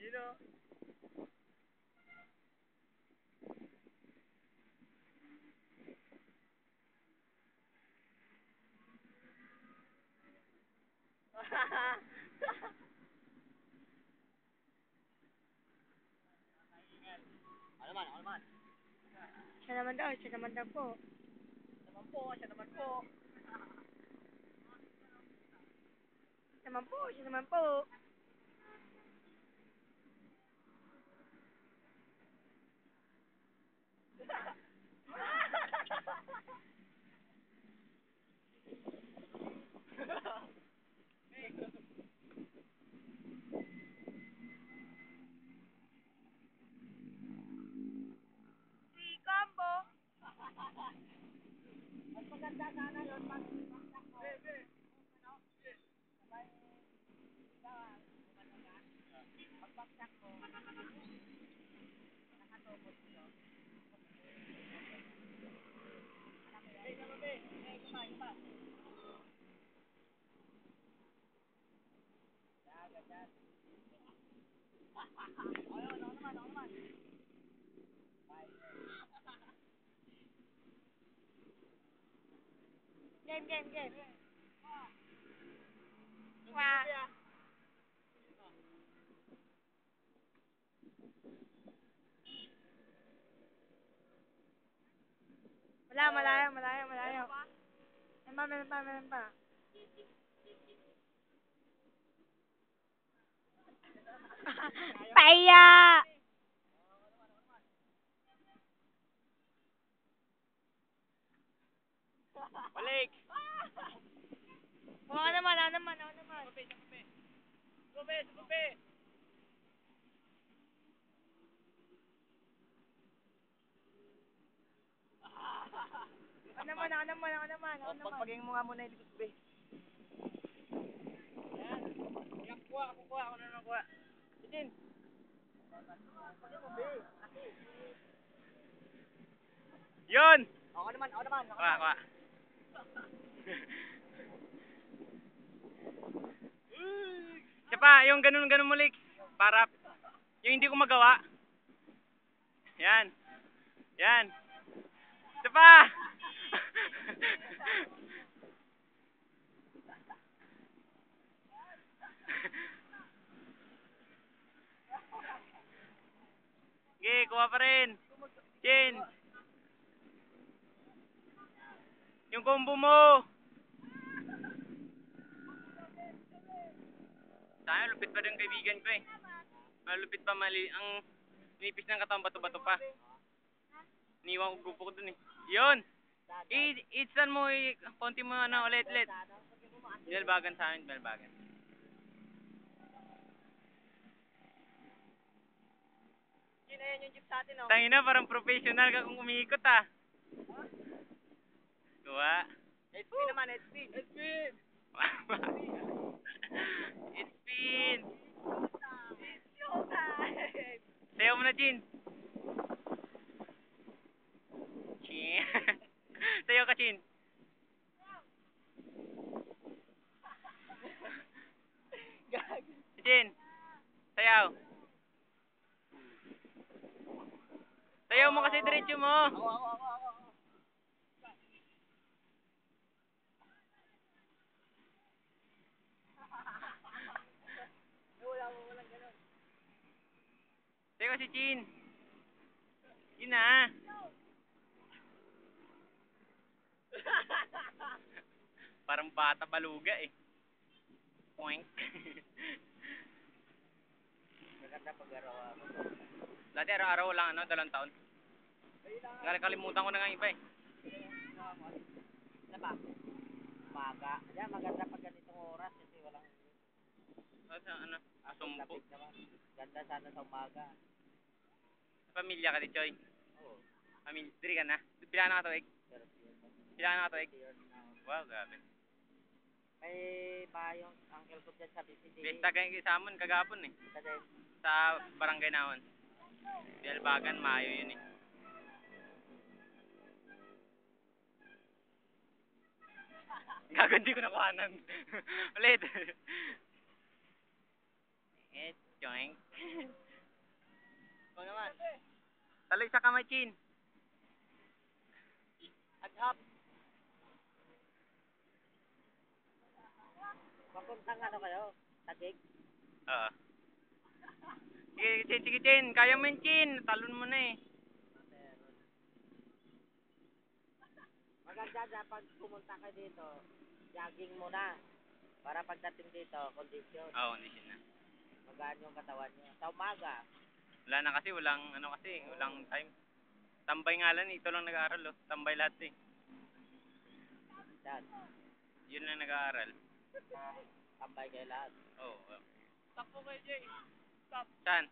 Sino? Ano naman? Siya naman daw po. Siya naman po. Siya naman po. Si Combo. Mas maganda sana yun pag Game. Wah. Malayo. Meron pa. Paya! balik. Ako naman. Supe. Ako naman. Pagpaging mo nga muna yung likod, be. Yan. Yan, kuha. Ako na nakuha. Itin. Yun! Ako naman. Kuha. Siya pa, yung ganun mulik. Para, yung hindi ko magawa. Yan. Siya pa! Okay, kuha pa rin. Chin. Yung combo mo. Sayang, lupit pa rin kaibigan ko eh. Malupit pa ang nipis ng katawan, bato-bato pa. Iniwan ko grupo ko dun eh. Yun! I-stand mo, konti mo ulit. Binalbagan sa amin, binalbagan. Yun na yung jeep sa atin, oh. Tangina, parang professional ka kung umiikot ah. Kuha. HP naman. It's spin. Sayaw mo na, Chin. Chin. Sayaw ka, Chin. Chin. Sayaw. Sayaw mo kasi diretso mo. Ako. Walang ganun. Sayaw si Chin. Chin na. Parang bata baluga eh. Poink. Maganda pag-araw-araw. Dati araw-araw lang, 2 taon. Kalimutan ko na nga iba eh. Ano ba? Umaga. Yan, maganda pag ganitong oras kasi walang Sumpo. ganda sana sa umaga. Pamilya ka di, Choy? Oo. Pamilya, diri ka na? Pila na ka tuig? Wow, grabe. May bayong uncle ko dyan sa BCD. Besta kayo sa amon, kagapon eh. Kasi Sa barangay naon. Bialbagan, Mayo yun eh. Gago, hindi ko nakuhanan. Ulit. Joink. isa kamay, chin. At hop. Papuntang ano kayo? Tagig? Oo. Sige, chin. Kaya mo yun, chin. Talon mo na eh. Maganda dyan pag pumunta ka dito, jogging muna. Para pagdating dito, kondisyon. Oo, condition na. Magaan yung katawan nyo. Sa umaga, Wala na kasi, walang time. Tambay nga lang, ito lang nag-aaral oh. Tambay lahat eh. dyan. Yun lang nag-aaral. Tambay kayo lahat. Oo. Takbo kayo, Jay. Stop. Saan?